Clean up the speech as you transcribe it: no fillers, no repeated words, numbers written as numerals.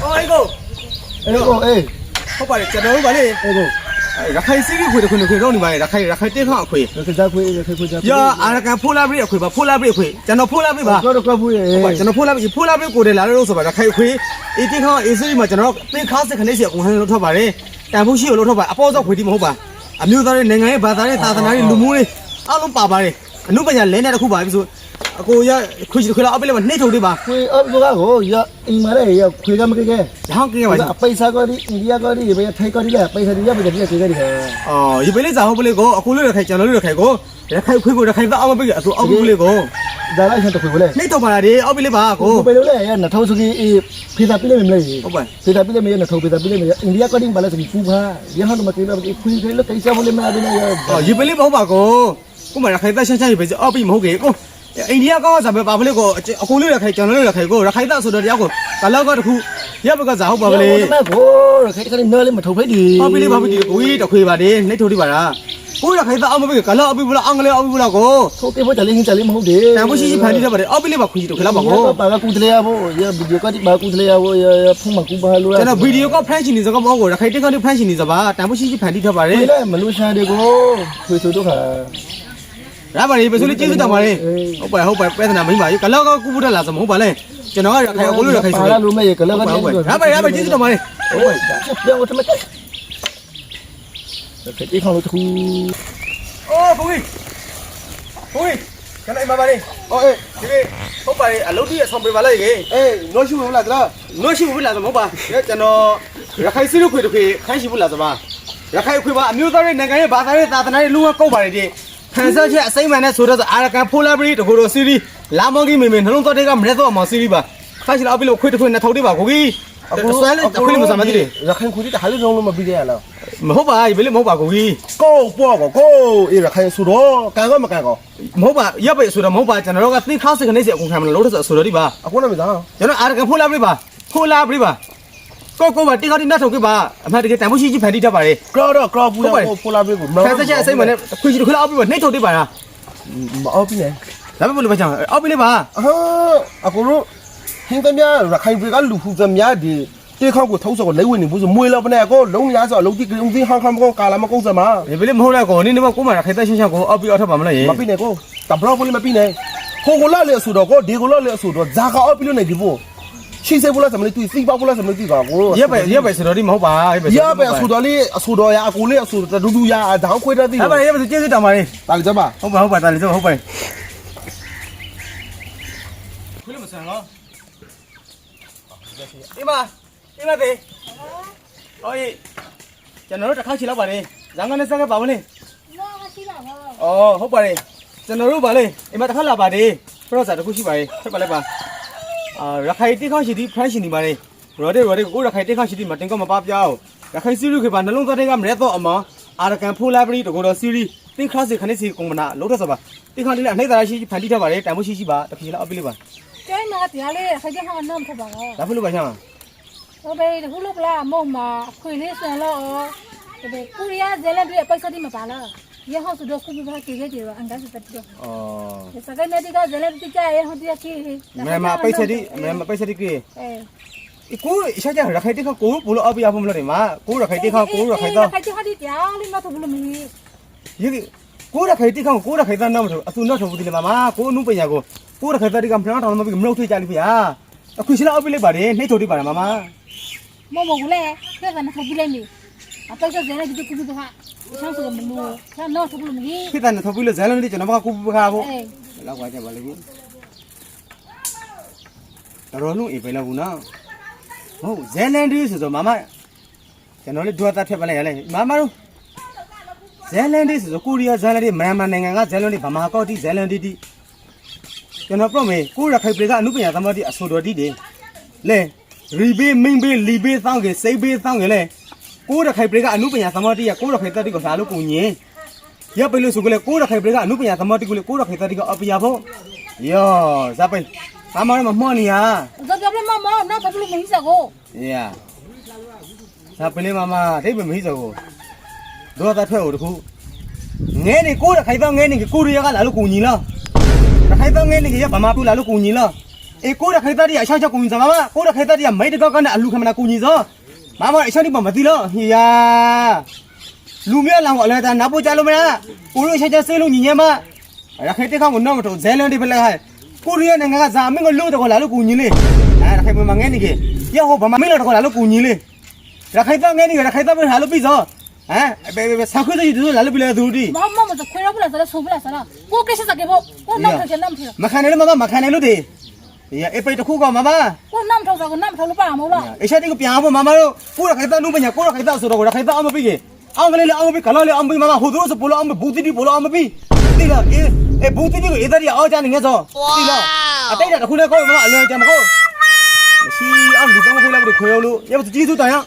ဟုတ်ပါတယ်ကျွန်တော်တို့ဗာလေရခိုင်စီးရီးခွေတခွေတော့နေပါလေရခိုင်တင်းခါအခွေရခိုင်ခွေရာအာရကန်ဖိုးလာပြည့်အခွေပါဖိုးလာပြည့်အခွေကျွန်တော်ဖိုးလာပြည့်ပါတော့ခွေဟုတ်ကျွန်တော်ဖိုးလာပြည့်ကိုတယ်လာလို့ဆိုပါရခိုင်ခွေအေးတင်းခါအေးစီးရီးမှာကျွန်တော်တင်းခါစစ်ခနဲ့စီအကုန်ဟန်လို့ထွက်ပါတယ်တန်ဖိုးရှိလို့ထွက်ပါအပေါ်စောက်ခွေတီမဟုတ်ပါအမျိုးသားတွေနိုင်ငံရေးဘာသာရေးသာသနာရေးလူမျိုးရေးအားလုံးပါပါတယ်အနုပညာလဲတဲ့တစ်ခုပါပြီဆိုအကိုရခွေးလာအပလေးမှာနှိမ့်ထုတ်သေးပါခွေအပ်တော့ကိုရအိမ်မှာလေရခွေကမကဲဟောင်းကဲပါအပိစာကောဒီအိန္ဒိယကောဒီဘေထိုင်ကောဒီလေပိစာဒီရပိစာဒီကဲတယ်အော်ဒီပလေးစာဟုတ်ပလေးကိုအခုလို့ရခိုင်ကျွန်တော်လို့ရခိုင်ကိုရခိုင်ခွေးကိုရခိုင်သားအောင်မပိအဆိုအောက်ပလေးကိုဒါလိုက်ချက်တခွေကိုလေနှိမ့်ထုတ်ပါလားဒီအောက်ပလေးပါကိုပလေးလေရနှထောင်းစကြီးဖေတာပလေးမလဲဟုတ်ပါဖေတာပလေးမရနှထောင်းဖေတာပလေးမရအိန္ဒိယကောဒီဘာလဲစကြီးပူပါရဟန်းမကဲလို့ခွေးလို့ကိစ္စမလို့မရဘူးလေအော်ဒီပလေးမဟုတ်ပါကိုမရခိုင်သားရှင်းရပဲအောက်ပြီးမဟုတ်ကေကိုအိန္ဒိယကောစားပဲပါဖလေးကိုအခုလို့ရခိုင်ကျွန်တော်လို့ရခိုင်ကိုရခိုင်သားဆိုတော့တရားကိုကလောက်တော့တခုရဘကစားဟုတ်ပါဗလေကိုရခိုင်ကလေးနော်လေးမထုတ်ဖိတ်ဒီဟုတ်ပြီလေဘာဖြစ်ဒီကိုကြီးတခွေပါလေနှိမ့်ထုတ်တိပါလားကိုရခိုင်သားအောင်မပဲကလောက်အပိဘူးလားအင်္ဂလိပ်အပိဘူးလားကိုထုတ်ပြဖို့တလေးချင်းတလေးမဟုတ်တယ်တန်ဖို့ရှိဖန်တီးတတ်ပါတယ်အောက်ပိလေးပါခွေးတော့ခလာပါကိုပါကကူတလေးရဖို့ရဗီဒီယိုကတိပါကူတလေးရဖို့ရဖုန်းမကူပါလို့ကျွန်တော်ဗီဒီယိုကဖန်ရှင်နေစကားမဟုတ်ကိုရခိုင်တက်ကနေဖန်ရှင်နေစပါတန်ဖို့ရှိဖန်တီးတတ်ပါတယ်လေမလို့ရှာတယ်ကိုခွေဆိုတော့ခါရပါလေပဲဆိုလေကျေးဇူးတောင်းပါလေဟုတ်ပါပဲသနာမင်းပါရေကလောက်ကကူပူတက်လာစမဟုတ်ပါလေကျွန်တော်ကရခိုင်အခုလို့ရခိုင်ဆိုရလို့မဲ့ကလောက်ကရပါကျေးဇူးတောင်းပါလေဟုတ်ပါပြောတော့မတက်ဒီခေါင်းလို့တခုအိုးဘုန်းကြီးကျွန်တော်အိမ်မှာပါလေဒီဟုတ်ပါလေအလုပ်ကြီးအဆောင်ပေးပါလိုက်ကေနော်ရှိဘူးလားတလားနော်ရှိဘူးလားမဟုတ်ပါကျွန်တော်ရခိုင်စီးလို့ခွေတခွေခိုင်းရှိဘူးလားစပါရခိုင်ခွေပါအမျိုးသားရဲ့နိုင်ငံရဲ့ဘာသာရေးသာသနာရေးလူဝကုတ်ပါတယ်ဒီခန်းစားချက်အစိမ့်မှန်နဲ့ဆိုတော့အာရကန်ဖိုလာဘရီတကူတော့စီရီလာမော်ကြီးမေနှလုံးသားတွေကမရက်တော့အောင်စီရီပါခိုင်းချလာပြီလို့ခွေတခွေနဲ့ထောက်သေးပါကိုကြီးအခုဆွဲလေအခုလေးမစမ်းမသိလေရခိုင်ခွေတဟာလို့လုံးလုံးမပြီးရလားမဟုတ်ပါဘယ်လိုမဟုတ်ပါကိုကြီးကိုပေါ့ကိုရခိုင်ဆိုတော့ကန်ကမကန်ကောမဟုတ်ပါရပ်ပဲဆိုတော့မဟုတ်ပါကျွန်တော်တို့ကသင်ခါစစ်ခနဲ့စီအကုန်ခံမလို့လို့ဆိုတော့ဒီပါအခုလည်းမသားကျွန်တော်အာရကန်ဖိုလာဘရီပါကိုပါတိခါတိနှတ်ထုတ်ခဲ့ပါအမှန်တကယ်တန်ဖို့ရှိဖန်တီးတတ်ပါလေကောပူလာဖိုလာဘရီကိုခန်းစားချက်အစိမ့်မှန်နဲ့ခွေကြီးခွေအောက်ပြီးပါနှိမ့်ထုတ်သေးပါလားမအောက်ပြီလေဒါပဲဘယ်လိုပဲချောင်းအောက်ပြီလေပါအခုတို့ဟင်းသမ ्या ရခိုင်ပြည်ကလူဖူသမ ्या ဒီတေခေါကိုထုတ်စောကိုလိမ့်ဝင်နေဘူးဆိုမွေလောက်ပနဲ့ကိုလုံးရဆိုအလုံးတိကုံသိဟန်ခမ်ကောကာလာမကုန်းစမှာဘယ်လိုမဟုတ်လဲကိုနင်းတော့ကိုမရခိုင်သက်ရှင်းရှင်းကိုအောက်ပြီးအောက်ထပ်ပါမလားရေမပြီးနဲ့ကိုတဘလောက်ဘူးမပြီးနဲ့ခိုကိုလာလေဆိုတော့ကိုဒီကိုလာလေဆိုတော့ဇာကအောက်ပြီးလို့နေဒီဖို့ရှိစေဘူးလားစမလေးသူစီပေါက်ဘူးလားစမလေးသူကကိုရက်ပဲဆိုတော့ဒီမဟုတ်ပါရက်ပဲဆိုတော့လေအဆိုတော့ရအကိုလေးအဆိုတော့ဒူဒူရအတောင်ခွေးတတ်သေးတယ်အဲ့ပါရက်ပဲကျေးဇူးတောင်းပါလေတာလီကြပါဟုတ်ပါတာလီကြပါဟုတ်ပါခွေးမဆန်နော်ဒီမှာတေးဟောကျွန်တော်တို့တစ်ခါချီလောက်ပါလေဇန်ကနေစက်ကပါမလဲရှိပါဘောဟုတ်ပါလေကျွန်တော်တို့ပါလေအိမ်မှာတစ်ခါလာပါတယ်ပရော့စာတစ်ခုရှိပါလေဆက်ပါလိုက်ပါရခိုင်တိခေါရှိသည်ဖရန့်ရှင်နေပါလေရော်ဒေကိုရခိုင်တိခေါရှိသည်မတင်ကောမပါပြောင်းရခိုင်စီရီခေပါနှလုံးသားတွေကမရက်တော့အမအာရကန်ဖိုလာဘရီတကူတော့စီရီတင်ခါစီခနဲ့စီကုံမနာလို့တော့ဆိုပါတင်ခါလေးအနှိမ့်သားရှိဖန်တီးထားပါလေတန်ဖို့ရှိပါတခီလာအပ်ပြလေးပါကျိုင်းမှာတရားလေးခကြဟောင်းနမ်ထပါတော့ဒါဖြစ်လို့ပါချမ်းဟုတ်တယ်ခုလို့ပလားမုံမှာခွေလေးဆွန်လို့ဒီကိုရီးယားဇဲလန်တွေပိုက်စတိမပါလားရဟောဆိုတော့ခုပြပါကေကေတွေအန်ဒါစတက်တော့စကိုင်းနေဒီကဇဲလန်တိကျရဟောတရားကြီးမပိုက်စတိကေကိုရှာကြရခိုင်တိခကိုဘလို့အပြရဖို့မလို့တယ်မကိုရခိုင်တိခကိုရခိုင်တော့ရခိုင်တိခဒီတရားလေးမထဘူးလို့မင်းဒီကိုရခိုင်တိခကိုရခိုင်တော့နောက်မထဘူးအသူနောက်ထဘူးဒီလေမကိုအနုပညာကိုရခိုင်တတိကမပြောင်းတော့မပြီးမလို့ထွေးကြလိဖေအခုရှိလားအပြလေးပါတယ်နှိမ့်ထုတ်တိပါတယ်မမဘူးလေဖက်ကနထဘူးလေမီအပိုက်စဇဲလန်ဒီကူကူဟာဆောင်းဆိုမလို့ဆာနောက်ထဘူးလို့မင်းဖိတန်ထဘူးလေဇဲလန်ဒီကျွန်တော်ကကူပခါဖို့လောက်ပါကြပါလေဘူးတော်လုံးအေးပဲလောက်ဘူးနော်ဟုတ်ဇဲလန်ဒီဆိုတော့မကျွန်တော်လေးဒွါတာထက်ပါလိုက်ရလဲမတို့ဇဲလန်ဒီဆိုတော့ကိုရီးယားဇဲလန်ဒီမြန်မာနိုင်ငံကဇဲလန်ဒီဗမာကောတိဇဲလန်ဒီကျွန်တော်ပြောမယ်ကိုရခိုင်ပြည်ကအနုပညာသမားတိအဆိုတော်တိတယ်လေရီဘေးမင်းဘေးလီဘေးသောင်းကစိတ်ဘေးသောင်းကလေကိုရခိုင်ပြည်ကအနုပညာသမားတိကကိုရခိုင်တတိကိုစားလို့ကိုညင်ရပဲလို့ဆိုကြလေကိုရခိုင်ပြည်ကအနုပညာသမားတိကိုလေကိုရခိုင်တတိကအပညာဖို့ယောဇာပိမမောနေရဇာပြမမနောက်ထဘူးလို့မင်းစကိုဇာပလေးမဒိတ်ပဲမဟိစကိုဒေါ်တာထွက်ကိုတခုငဲနေကိုရခိုင်တော့ငဲနေကိုရီးယားကလာလို့ကိုညင်လားရခိုင်တော့ငဲနေကဗမာပြလာလို့ကိုညင်လား ကိုရခိုင်သားတွေအရှောက်ချက်ကိုကြီးစမ်းမကိုရခိုင်သားတွေကမိတ်တကောက်ကနေအလူခမနာကိုကြီးစောမမအရှောက်ဒီမသိလို့ဟီယာလူမြလောင်အလဲတာနာပို့ကြလို့မလားကိုရရှောက်ချက်ဆေးလို့ညီညမရခိုင်တက်ခေါကိုတော့မတော်ဇဲလန်တွေပဲလဲဟဲ့ကိုရီးယားနိုင်ငံကဇာမင်းကိုလို့တော့လာလို့ကိုကြီးလေးရခိုင်မှာငဲနေကြီးရဟိုဗမာမင်းလို့တော့လာလို့ကိုကြီးလေးရခိုင်သားငဲနေရခိုင်သားပဲဟာလို့ပြီးစောဆာခွေးတွေတို့လာလို့ပြီးလဲသူဒီမမမခွေရပလာစားဆိုပလာစားကိုကိစ္စစကေဘောကိုနမ်ထောက်နမ်ထောက် မခံနဲ့မမခံနဲ့လို့ဒီအေးပိတ်တခုကမမ ကိုနမ်ထောက်စားကိုနမ်ထောက်လို့ပါမလား အရှက်တိကပြန်ဖို့မမတို့ကိုရခိုင်သားနုပညာကိုရခိုင်သားဆိုတော့ရခိုင်သားအောင်မပြီးကေအောင်ကလေးအောင်မပြီးကလောလေးအောင်ပြီးမမဟိုတို့ဆိုပိုလို့အောင်မဘူးတိတိပိုလို့အောင်မပြီးတိလားအေးဘူးတိတိကိုအေးသားရအောင်ကြနေငဲဆိုတိလားအတိတ်တခုနဲ့ကိုမမအလွန်ကြမကိုမရှိအောင်လူကောင်းခွေးလိုက်ပြီးခွေအောင်လို့ရပါကြည့်စုတိုင်အောင်